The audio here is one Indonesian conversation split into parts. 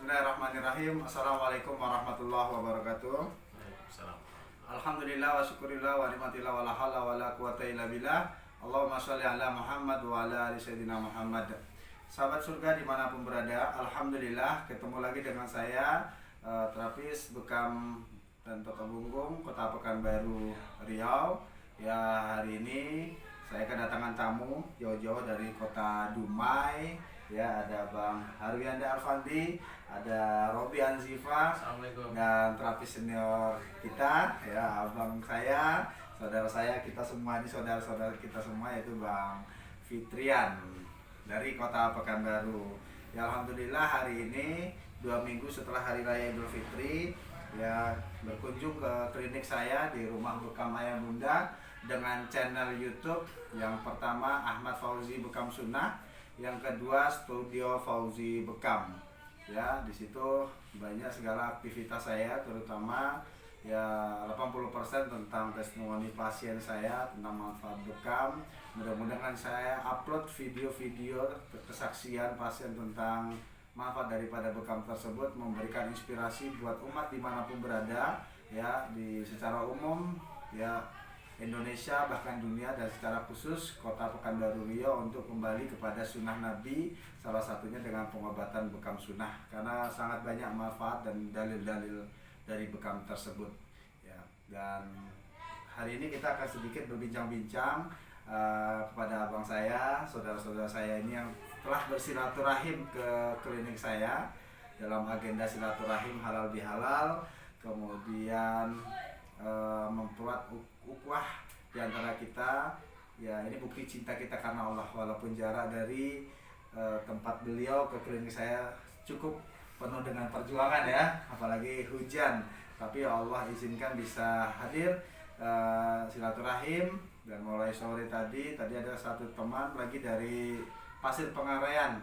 Bismillahirrahmanirrahim. Assalamualaikum warahmatullahi wabarakatuh. Waalaikumsalam. Alhamdulillah wa syukurillah wa nikmatillah wa la hawla wa la quwata illa billah. Allahumma sholli ala Muhammad wa ala ali sayyidina Muhammad. Sahabat surga dimanapun berada, alhamdulillah ketemu lagi dengan saya, terapis Bekam dan Toto Bunggung, Kota Pekanbaru, Riau. Ya, hari ini saya kedatangan tamu jauh-jauh dari Kota Dumai. Ya, ada Bang Harwianda Alfandi, ada Robi Anzifa, Assalamualaikum. dan terapis senior kita, ya abang saya, saudara saya, kita semua ini saudara-saudara kita semua, yaitu Bang Fitrian dari Kota Pekanbaru. Ya, alhamdulillah hari ini 2 minggu setelah Hari Raya Idul Fitri, ya berkunjung ke klinik saya di Rumah Bekam Ayah Bunda dengan channel YouTube. Yang pertama Ahmad Fauzi Bekam Sunnah, yang kedua Studio Fauzi Bekam. Ya, di situ banyak segala aktivitas saya, terutama ya 80% tentang testimoni pasien saya tentang manfaat bekam. Mudah-mudahan saya upload video-video kesaksian pasien tentang manfaat daripada bekam tersebut, memberikan inspirasi buat umat dimanapun berada, ya di secara umum, ya Indonesia bahkan dunia, dan secara khusus Kota Pekanbaru Riau untuk kembali kepada sunnah Nabi, salah satunya dengan pengobatan bekam sunnah, karena sangat banyak manfaat dan dalil-dalil dari bekam tersebut. Ya, dan hari ini kita akan sedikit berbincang-bincang kepada abang saya, saudara-saudara saya ini yang telah bersilaturahim ke klinik saya dalam agenda silaturahim halal bihalal, kemudian membuat ukhuwah di antara kita. Ya, ini bukti cinta kita karena Allah, walaupun jarak dari tempat beliau ke klinik saya cukup penuh dengan perjuangan, ya apalagi hujan, tapi Allah izinkan bisa hadir silaturahim. Dan mulai sore tadi ada satu teman lagi dari Pasir Pengarayan,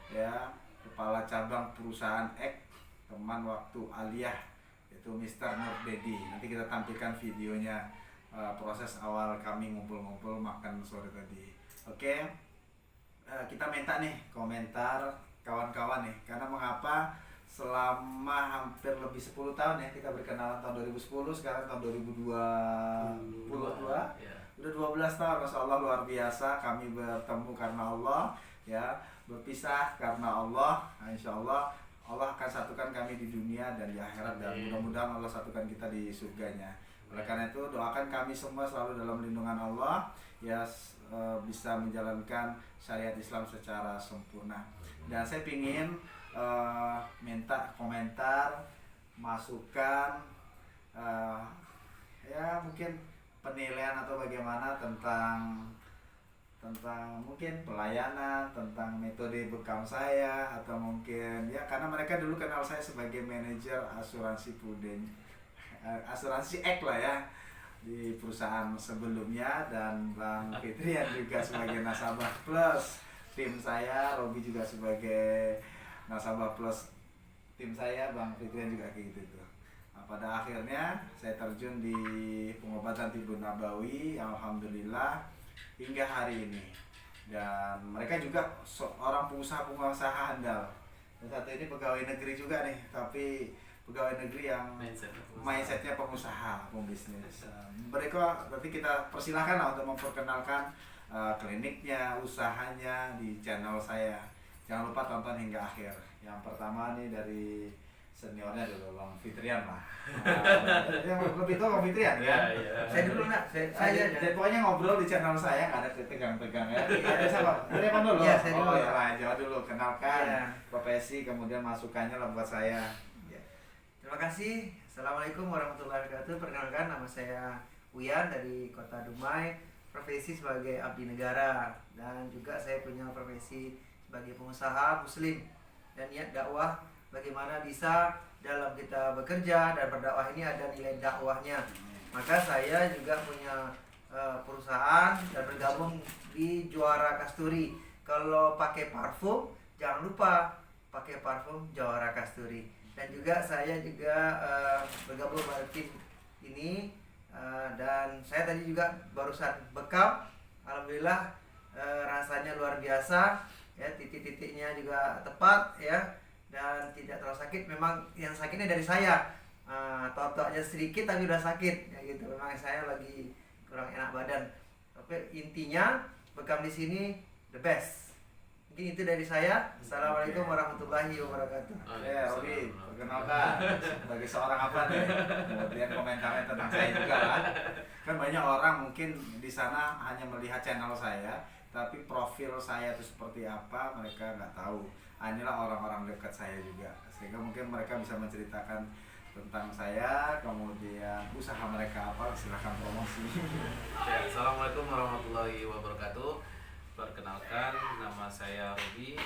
ya kepala cabang perusahaan X, teman waktu aliyah, itu Mr. Nur Dedi. Nanti kita tampilkan videonya, proses awal kami ngumpul-ngumpul makan sore tadi. Oke, kita minta nih komentar kawan-kawan nih, karena mengapa selama hampir lebih 10 tahun ya, kita berkenalan tahun 2010, sekarang tahun 2022, Ya. udah 12 tahun, Masya Allah, luar biasa. Kami bertemu karena Allah, ya berpisah karena Allah. Nah, insya Allah Allah akan satukan kami di dunia dan di akhirat, dan mudah-mudahan Allah satukan kita di surganya. Oleh karena itu, doakan kami semua selalu dalam lindungan Allah, ya bisa menjalankan syariat Islam secara sempurna. Dan saya ingin minta komentar, masukan, ya mungkin penilaian atau bagaimana tentang mungkin pelayanan, tentang metode bekam saya, atau mungkin ya karena mereka dulu kenal saya sebagai manajer asuransi Prudent, asuransi X lah ya, di perusahaan sebelumnya, dan Bang Fitrian juga sebagai nasabah plus tim saya, Robi juga sebagai nasabah plus tim saya, Bang Fitrian juga kayak gitu tuh. Nah, pada akhirnya saya terjun di pengobatan tibbun nabawi, alhamdulillah hingga hari ini. Dan mereka juga seorang pengusaha handal. Dan satu ini pegawai negeri juga nih, tapi pegawai negeri yang mindsetnya pengusaha, pembisnis. Mereka berarti kita persilahkan lah untuk memperkenalkan kliniknya, usahanya di channel saya. Jangan lupa tonton hingga akhir. Yang pertama nih dari seniornya dulu, Bang Fitrian lah. Yang lebih tua Bang Fitrian ya. Saya dulu nak, saya jadi pokoknya ngobrol di channel saya, nggak ada tegang-tegang ya. Ada siapa? Dari apa dulu? Iya, saya dulu. Oh ya lah, jawab dulu, kenalkan Iya. profesi, kemudian masukannya lah buat saya. Terima kasih. Assalamualaikum warahmatullahi wabarakatuh. Perkenalkan, nama saya Uyan dari Kota Dumai. Profesi sebagai abdi negara, dan juga saya punya profesi sebagai pengusaha muslim, dan niat dakwah bagaimana bisa dalam kita bekerja dan berdakwah ini ada nilai dakwahnya. Maka saya juga punya perusahaan dan bergabung di Juara Kasturi. Kalau pakai parfum, jangan lupa pakai parfum Juara Kasturi. Dan juga saya juga bergabung pada tim ini, dan saya tadi juga barusan bekam, alhamdulillah rasanya luar biasa, ya titik-titiknya juga tepat, ya dan tidak terlalu sakit. Memang yang sakitnya dari saya, totoknya sedikit tapi udah sakit ya gitu. Memang saya lagi kurang enak badan, tapi intinya bekam di sini the best. Mungkin itu dari saya. Assalamualaikum warahmatullahi wabarakatuh. Ya, Obi, perkenalkan sebagai seorang apa nih? Kemudian komentarnya tentang saya juga kan. Kan banyak orang mungkin di sana hanya melihat channel saya, tapi profil saya itu seperti apa mereka nggak tahu. Inilah orang-orang dekat saya juga, sehingga mungkin mereka bisa menceritakan tentang saya, kemudian usaha mereka apa, silahkan promosi. Ya, Assalamualaikum warahmatullahi wabarakatuh. Perkenalkan, nama saya Robi.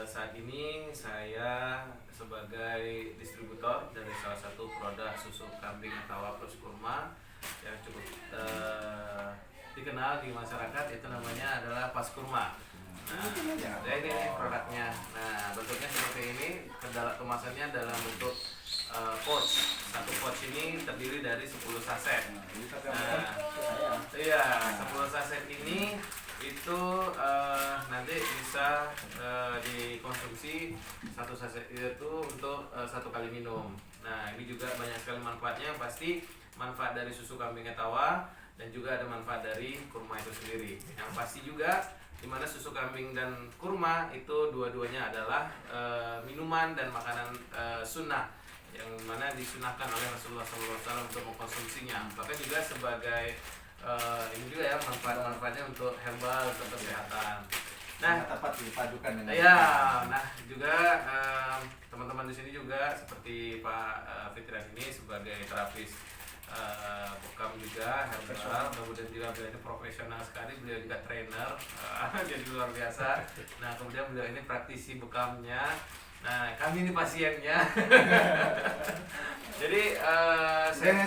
Saat ini saya sebagai distributor dari salah satu produk susu kambing tawa plus kurma yang cukup dikenal di masyarakat, itu namanya adalah Pas Kurma. Nah, ini produknya. Nah, bentuknya seperti ini. Kemasannya dalam bentuk pouch. Satu pouch ini terdiri dari 10 saset. Nah, iya, 10 saset ini itu nanti bisa dikonsumsi. Satu saset itu untuk satu kali minum. Nah, ini juga banyak sekali manfaatnya. Pasti manfaat dari susu kambing tawa dan juga ada manfaat dari kurma itu sendiri. Yang pasti juga di mana susu kambing dan kurma itu dua-duanya adalah minuman dan makanan sunnah yang mana disunahkan oleh Rasulullah SAW untuk mengkonsumsinya. Bahkan juga sebagai ini juga ya manfaat-manfaatnya untuk herbal, untuk kesehatan. Nah, tepat dipadukan dengan ya, nah juga teman-teman di sini juga seperti Pak Fitrian ini sebagai terapis bekam juga herbal, kemudian juga beliau ini profesional sekali, beliau juga trainer, jadi luar biasa. Nah, kemudian beliau ini praktisi bekamnya. Nah, kami ini pasiennya. Jadi saya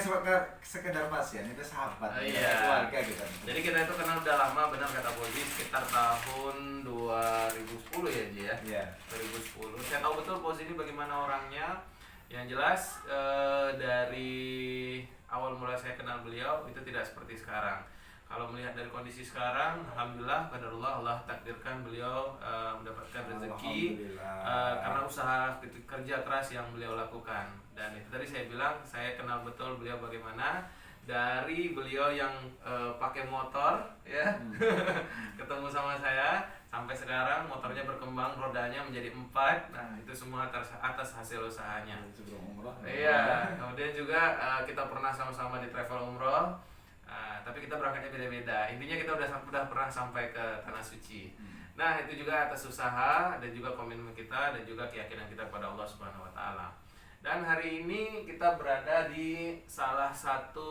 sekedar pasien, itu sahabat, iya, keluarga gitu. Jadi kita itu kenal udah lama, benar kata Boji, sekitar tahun 2010 ya Ji ya. Iya. 2010. Saya tahu betul Boji ini bagaimana orangnya. Yang jelas dari awal mula saya kenal beliau itu tidak seperti sekarang. Kalau melihat dari kondisi sekarang, alhamdulillah, qadarullah, Allah takdirkan beliau mendapatkan rezeki karena usaha kerja keras yang beliau lakukan. Dan itu tadi saya bilang, saya kenal betul beliau bagaimana dari beliau yang pakai motor ya ketemu sama saya sampai sekarang motornya berkembang, rodanya menjadi 4. Nah, itu semua atas hasil usahanya. Iya, kemudian juga kita pernah sama-sama di travel umroh. Tapi kita berangkatnya beda-beda. Intinya kita udah pernah sampai ke Tanah Suci. Nah, itu juga atas usaha dan juga komitmen kita dan juga keyakinan kita kepada Allah Subhanahu wa taala. Dan hari ini kita berada di salah satu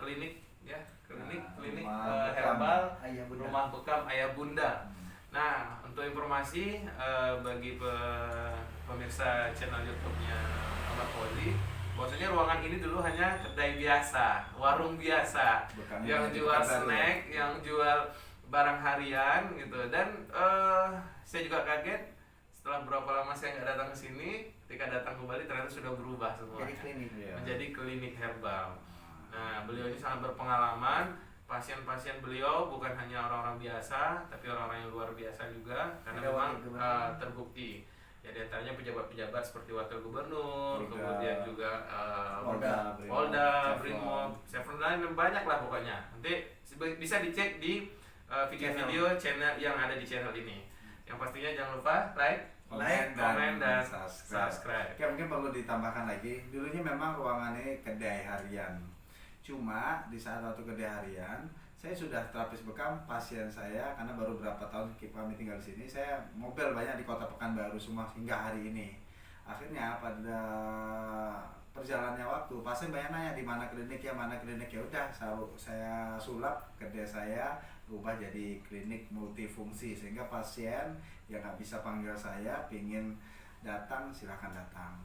klinik ya, klinik herbal, rumah bekam Ayah Bunda. Nah, untuk informasi bagi pemirsa channel YouTube-nya Ahmad Fauzi, bahwasanya ruangan ini dulu hanya kedai biasa, warung biasa, yang jual snack, yang jual barang harian gitu. Dan saya juga kaget setelah berapa lama saya nggak datang ke sini, ketika datang kembali ternyata sudah berubah semua menjadi klinik herbal. Nah, beliau ini sangat berpengalaman. Pasien-pasien beliau bukan hanya orang-orang biasa, tapi orang-orang yang luar biasa juga, karena memang terbukti. Ya, di antaranya pejabat-pejabat seperti wakil gubernur, kemudian juga Polda, Brimob, Chevron, banyak lah pokoknya. Nanti bisa dicek di video-video channel yang ada di channel ini. Yang pastinya jangan lupa like, komen, dan subscribe. Ya, mungkin perlu ditambahkan lagi, dulunya memang ruangan ini kedai harian. Cuma di saat waktu kedai harian, saya sudah terapis bekam pasien saya karena baru berapa tahun kami tinggal di sini. Saya mobil banyak di Kota Pekanbaru semua hingga hari ini. Akhirnya pada perjalannya waktu, pasien banyak nanya di mana klinik ya, mana klinik ya. Udah saya sulap kedai saya berubah jadi klinik multifungsi, sehingga pasien yang nggak bisa panggil saya pingin datang, silahkan datang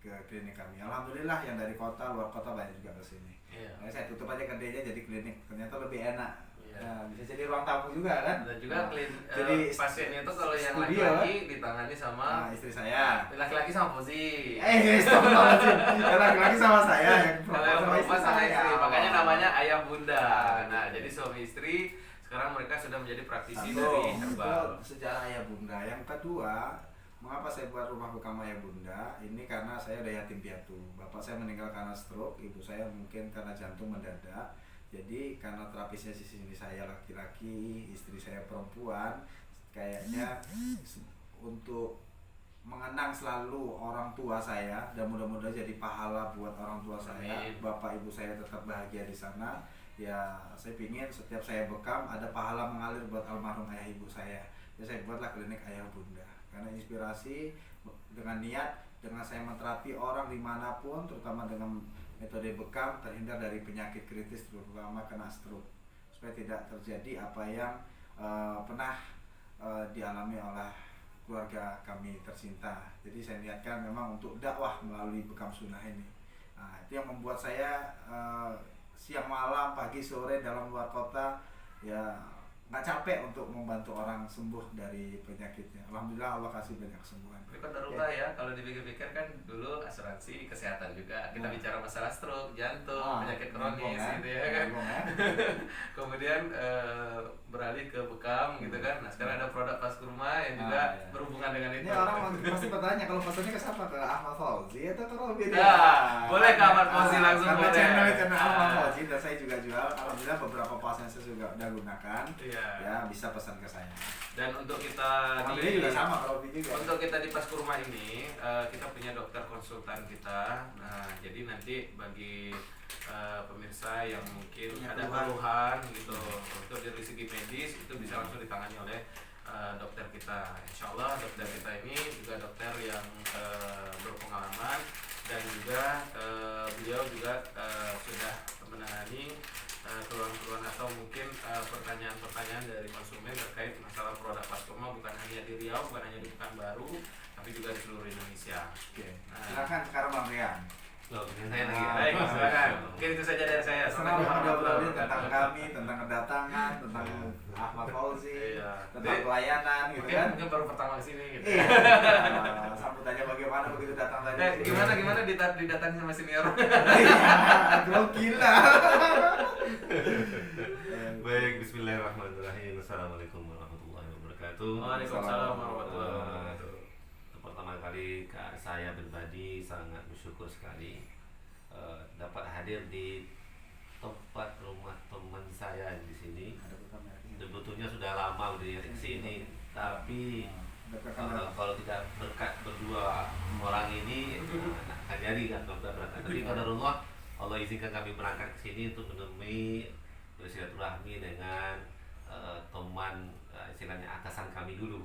ke klinik kami. Alhamdulillah yang dari kota, luar kota banyak juga ke sini. Iya. Nah, saya tutup aja kedainya jadi klinik, ternyata lebih enak. Iya. Nah, bisa jadi ruang tamu juga kan. Dan juga jadi pasiennya itu kalau yang studio, laki-laki ditangani sama istri saya. Laki-laki sama Fauzi. Laki-laki sama saya, yang perempuan sama istri. Makanya namanya Ayah Bunda. Nah, jadi suami istri sekarang mereka sudah menjadi praktisi dari herbal. Sejarah Ayah Bunda. Yang kedua, Mengapa saya buat rumah bekam ayah bunda? Ini karena saya udah yatim piatu. Bapak saya meninggal karena stroke, ibu saya mungkin karena jantung mendadak. Jadi karena terapisnya di sini saya laki-laki, istri saya perempuan, kayaknya untuk mengenang selalu orang tua saya dan mudah-mudahan jadi pahala buat orang tua saya, bapak ibu saya tetap bahagia di sana. Ya saya pingin setiap saya bekam ada pahala mengalir buat almarhum ayah ibu saya. Ya saya buatlah klinik ayah bunda. Karena inspirasi dengan niat, dengan saya menterapi orang dimanapun, terutama dengan metode bekam, terhindar dari penyakit kritis, terutama kena stroke, supaya tidak terjadi apa yang pernah dialami oleh keluarga kami tercinta. Jadi saya niatkan memang untuk dakwah melalui bekam sunnah ini. Nah, itu yang membuat saya siang malam, pagi sore, dalam luar kota, ya nggak capek untuk membantu orang sembuh dari penyakitnya. Alhamdulillah Allah kasih banyak kesembuhan. Itu kan darullah ya, kalau dipikir-pikir kan dulu asuransi kesehatan juga. Kita bicara masalah stroke, jantung, penyakit kronis gitu ya kan. Kemudian beralih ke bekam gitu kan. Nah sekarang ada produk pas ke rumah yang juga berhubungan dengan itu. Ini orang pasti bertanya kalau pesannya ke siapa? Ke Ahmad Fauzi atau ke Robi? Boleh ke Ahmad Fauzi langsung. Karena channel Ahmad Fauzi dan saya juga jual. Alhamdulillah beberapa pasien saya juga udah gunakan. Ya bisa pesan ke saya. Dan untuk kita juga sama kalau juga. Untuk kita di pas kurma ini kita punya dokter konsultan kita. Nah jadi nanti bagi pemirsa yang mungkin ada keluhan gitu untuk dari segi medis itu bisa langsung ditangani oleh dokter kita. Insya Allah dokter kita ini juga dokter yang berpengalaman dan juga beliau juga sudah menangani keluhan-keluhan atau mungkin pertanyaan-pertanyaan dari konsumen terkait masalah produk Paskurma bukan hanya di Riau, bukan hanya di Pekanbaru, tapi juga di seluruh Indonesia. Silakan sekarang Bang Rian. Saya lagi. Baik, silakan. Mungkin itu saja dari saya. Senang ngobrol tentang kami, tentang kedatangan, tentang Ahmad Fauzi, tentang pelayanan gitu kan. Mungkin baru pertama kesini gitu. Sambutannya bagaimana begitu datang tadi? Gimana didatangi sama senior? Gila. Baik, bismillahirrahmanirrahim. Assalamualaikum warahmatullahi wabarakatuh. Waalaikumsalam warahmatullahi wabarakatuh. Pertama kali saya pribadi sangat bersyukur sekali dapat hadir di tempat rumah teman saya di sini. Sebetulnya sudah lama di sini, tapi kalau tidak berkat berdua orang ini akan jadi kan kalau tidak berangkat. Tapi qadarullah Allah izinkan kami berangkat ke sini untuk menemui bersilaturahmi dengan teman istilahnya atasan kami dulu.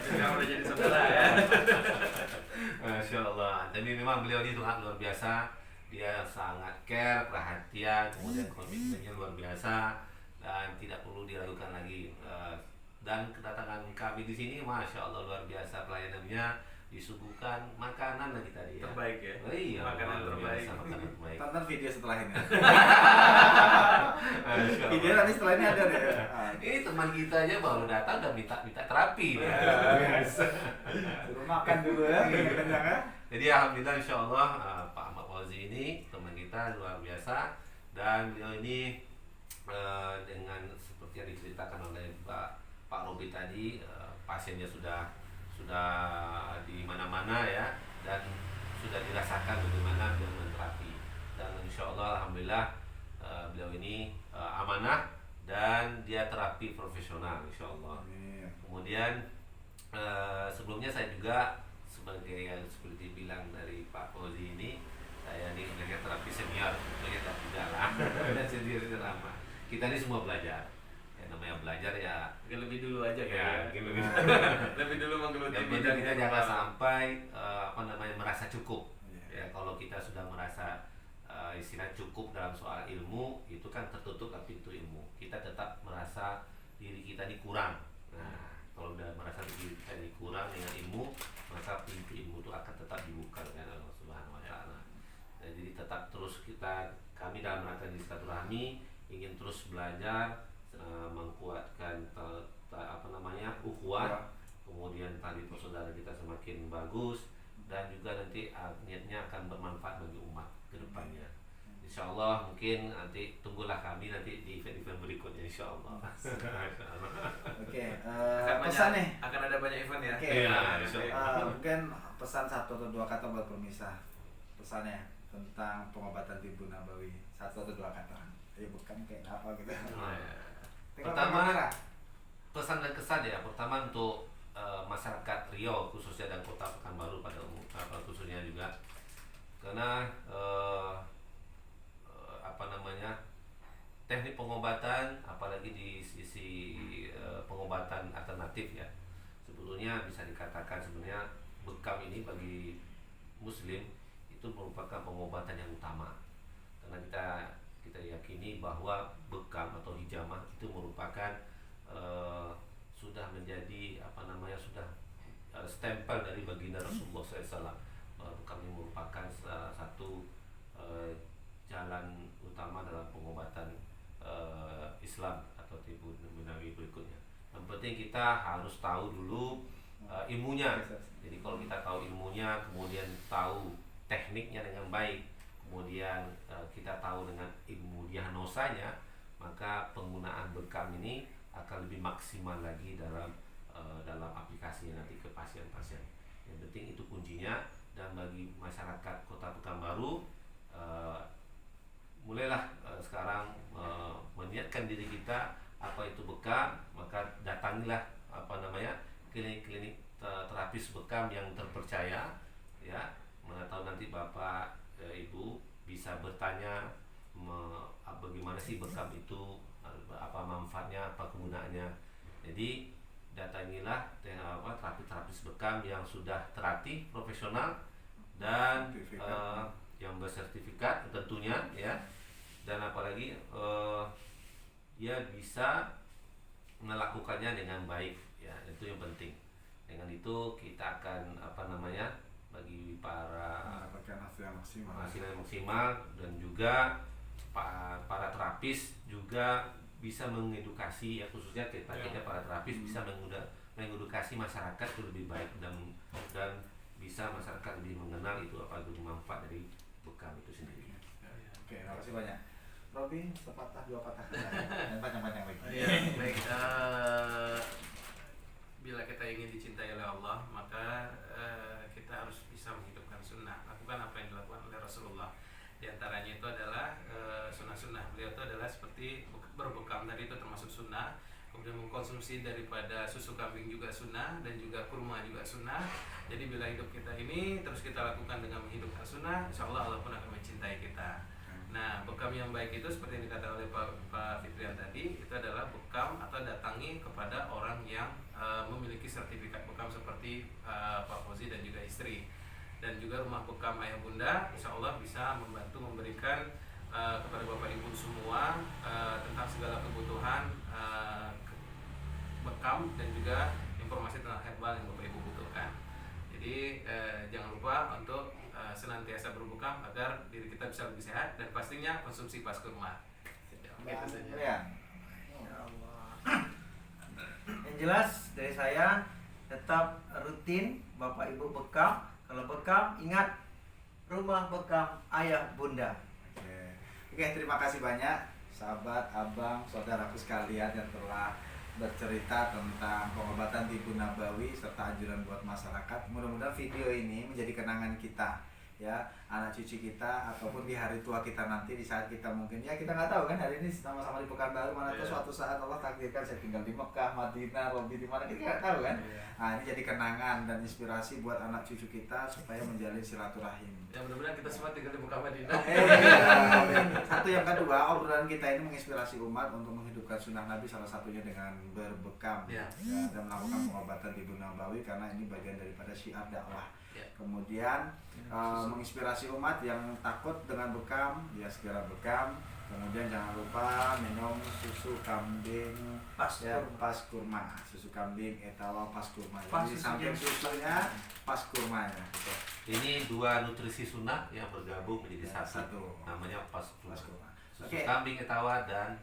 Sekarang udah jadi saudara ya. Masya Allah. Tapi memang beliau ini sangat luar biasa. Dia sangat care, perhatian, kemudian komitmennya luar biasa dan tidak perlu diragukan lagi. Dan kedatangan kami di sini, masya Allah luar biasa pelayanannya. Disuguhkan makanan lagi tadi ya. Terbaik ya. Oh, iya, makanan terbaik. Makanan terbaik. Tonton video setelah ini. Video nanti setelah ini ada deh. Ini teman kita aja baru datang udah minta terapi. Suruh makan dulu ya, kenyang ya. Jadi alhamdulillah insya Allah Pak Ahmad Fauzi ini teman kita luar biasa dan beliau ini dengan seperti yang diceritakan oleh Pak Robi tadi pasiennya sudah di mana-mana ya dan sudah dirasakan bagaimana beliau menterapi dan insya Allah alhamdulillah beliau ini amanah dan dia terapi profesional insya Allah. Kemudian sebelumnya saya juga sebagai yang seperti dibilang dari Pak Fauzi ini saya ini sebagai terapi senior tentunya tidak lah dan sendiri lama kita ini semua belajar. Namanya belajar ya lebih dulu aja ya, lebih dulu menggeluti yang penting kita jangan sampai merasa cukup ya kalau kita sudah merasa istilah cukup dalam soal ilmu itu kan tertutup pintu ilmu kita tetap merasa diri kita ini kurang. Nah kalau udah merasa diri kita ini kurang dengan ilmu maka pintu ilmu itu akan tetap dibuka dengan Allah Subhanahu Wa Taala. Jadi tetap terus kami dalam rangka silaturahmi ingin terus belajar mengkuatkan ukhuwah, kemudian tali persaudaraan kita semakin bagus dan juga nanti niatnya akan bermanfaat bagi umat ke depannya. Insya Allah mungkin nanti tunggulah kami nanti di event-event berikutnya insya Allah. Oke, pesan nih akan ada banyak event ya. Oke. Iya, Oke. Mungkin pesan satu atau dua kata buat pemirsa. Pesannya tentang pengobatan tibu nabawi. Satu atau dua kata. Ya bukan kayak apa gitu. Nah, Tengok pertama, kamera. pesan dan kesan ya. Pertama untuk masyarakat Riau khususnya dan Kota Pekanbaru pada khususnya juga, karena apa namanya, teknik pengobatan apalagi di sisi pengobatan alternatif ya, sebetulnya bisa dikatakan sebenarnya bekam ini bagi Muslim itu merupakan pengobatan yang utama, karena kita yakini bahwa bekam atau hijamah itu merupakan sudah menjadi apa namanya, sudah stempel dari baginda Rasulullah SAW. Bekam ini merupakan salah satu jalan utama dalam pengobatan Islam atau tibu nabawi berikutnya. Yang penting kita harus tahu dulu ilmunya. Jadi kalau kita tahu ilmunya, kemudian tahu tekniknya dengan baik, kemudian kita tahu dengan ilmu diagnosanya, maka penggunaan bekam ini akan lebih maksimal lagi dalam aplikasinya nanti ke pasien-pasien. Yang penting itu kuncinya. Dan bagi masyarakat Kota Pekanbaru, mulailah sekarang meniatkan diri kita apa itu bekam, maka datangilah apa namanya, klinik-klinik terapis bekam yang terpercaya ya. Mana tahu nanti Bapak Ibu bisa bertanya bagaimana sih bekam itu, apa manfaatnya, apa kegunaannya. Jadi datangilah terapis bekam yang sudah terlatih profesional dan yang bersertifikat tentunya ya, dan apalagi dia bisa melakukannya dengan baik ya, itu yang penting. Dengan itu kita akan apa namanya, bagi para Mendapatkan hasil yang maksimal. hasil yang maksimal, dan juga para terapis juga bisa mengedukasi ya, khususnya kita para terapis bisa mengedukasi masyarakat itu lebih baik, dan bisa masyarakat lebih mengenal itu apa itu manfaat dari bekam itu sendiri. Oke, terima kasih banyak. Robi, sepatah dua patah kata dan panjang-panjang lagi. Iya, baik. Bila kita ingin dicintai oleh Allah, maka kita harus bisa menghidupkan sunnah. Lakukan apa yang dilakukan oleh Rasulullah. Di antaranya itu adalah sunnah-sunnah. Beliau itu adalah seperti berbekam tadi, itu termasuk sunnah. Kemudian mengkonsumsi daripada susu kambing juga sunnah, dan juga kurma juga sunnah. Jadi bila hidup kita ini terus kita lakukan dengan menghidupkan sunnah, insya Allah Allah pun akan mencintai kita. Nah, bekam yang baik itu seperti yang dikatakan oleh Pak Fitrian tadi, itu adalah bekam atau datangi kepada orang yang memiliki sertifikat bekam seperti Pak Fauzi dan juga istri. Dan juga rumah bekam ayah bunda, insya Allah bisa membantu memberikan kepada Bapak Ibu semua tentang segala kebutuhan bekam dan juga informasi tentang herbal yang Bapak Ibu butuhkan. Jadi jangan lupa untuk senantiasa berbekam agar diri kita bisa lebih sehat, dan pastinya konsumsi pas kurma. Gitu saja. Ya. Ya Allah. Yang jelas dari saya, tetap rutin Bapak Ibu bekam. Kalau bekam, ingat rumah bekam ayah bunda. Oke, terima kasih banyak sahabat, abang, saudaraku sekalian yang telah bercerita tentang pengobatan tibu nabawi serta anjuran buat masyarakat. Mudah-mudahan video ini menjadi kenangan kita, ya, anak cucu kita, ataupun di hari tua kita nanti, di saat kita mungkin, ya kita nggak tahu kan, hari ini sama-sama di Pekanbaru, mana tahu suatu saat Allah takdirkan saya tinggal di Mekah, Madinah, Robi di mana, kita nggak tahu kan. Nah, ini jadi kenangan dan inspirasi buat anak cucu kita supaya menjalin silaturahim. Ya, mudah-mudahan kita semua tinggal di Mekah Madinah. Satu, yang kedua, obrolan kita ini menginspirasi umat untuk menghidupkan sunnah Nabi, salah satunya dengan berbekam Ya. dan melakukan pengobatan tibu nabawi, karena ini bagian daripada syiar dakwah. Ya. Kemudian menginspirasi umat yang takut dengan bekam, ya segera bekam. Kemudian jangan lupa minum susu kambing pas kurma, susu kambing etalon pas kurma. Jadi samping susunya pas kurmanya. Gitu. Ini dua nutrisi sunnah yang bergabung menjadi satu. Namanya pas kurma. Susu kambing etawa dan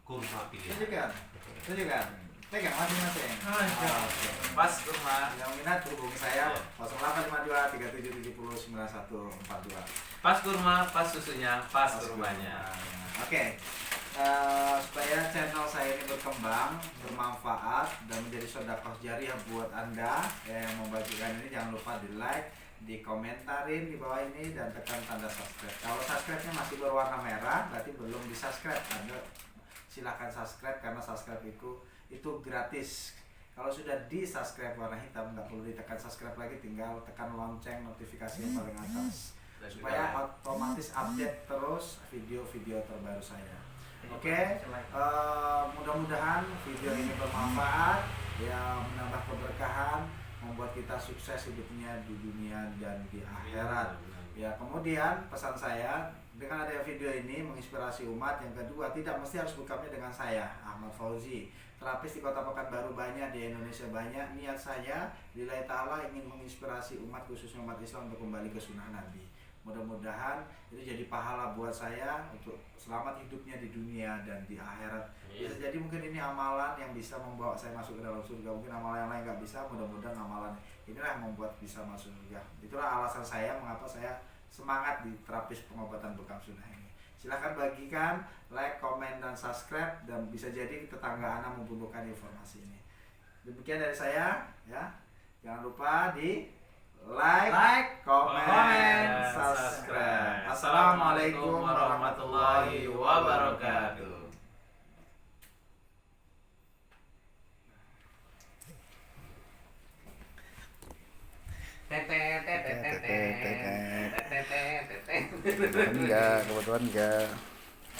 kurma pilihan. Tunjukkan. Pegang masing-masing. Pas kurma. Yang minat hubungi saya 0852 3770 9142. Pas kurma, pas susunya, pas kurmanya. Oke. supaya channel saya ini berkembang, bermanfaat dan menjadi sedekah jariah buat Anda yang membagikan ini. Jangan lupa di like, di komentarin di bawah ini dan tekan tanda subscribe. Kalau subscribe-nya masih berwarna merah berarti belum di subscribe. Anda silahkan subscribe karena subscribe itu gratis. Kalau sudah di subscribe warna hitam nggak perlu ditekan subscribe lagi, tinggal tekan lonceng notifikasi yang paling atas supaya otomatis update terus video-video terbaru saya. Oke, mudah-mudahan video ini bermanfaat, ya menambah keberkahan, membuat kita sukses hidupnya di dunia dan di akhirat. Ya, kemudian pesan saya, dengan adanya video ini menginspirasi umat. Yang kedua, tidak mesti harus bukamnya dengan saya, Ahmad Fauzi. Terapis di Kota Pekanbaru banyak, di Indonesia banyak. Niat saya, lillahi ta'ala, ingin menginspirasi umat, khususnya umat Islam, untuk kembali ke sunnah Nabi. Mudah-mudahan itu jadi pahala buat saya untuk selamat hidupnya di dunia dan di akhirat. Bisa jadi mungkin ini amalan yang bisa membawa saya masuk ke dalam surga. Mungkin amalan yang lain nggak bisa, mudah-mudahan amalan inilah yang membuat bisa masuk surga. Itulah alasan saya mengapa saya semangat di terapis pengobatan bekam sunnah ini. Silahkan bagikan, like, komen, dan subscribe, dan bisa jadi tetangga Anda membutuhkan informasi ini. Demikian dari saya, ya. Jangan lupa di like, komen, subscribe. Assalamualaikum warahmatullahi wabarakatuh. Tete. Kebetulan enggak.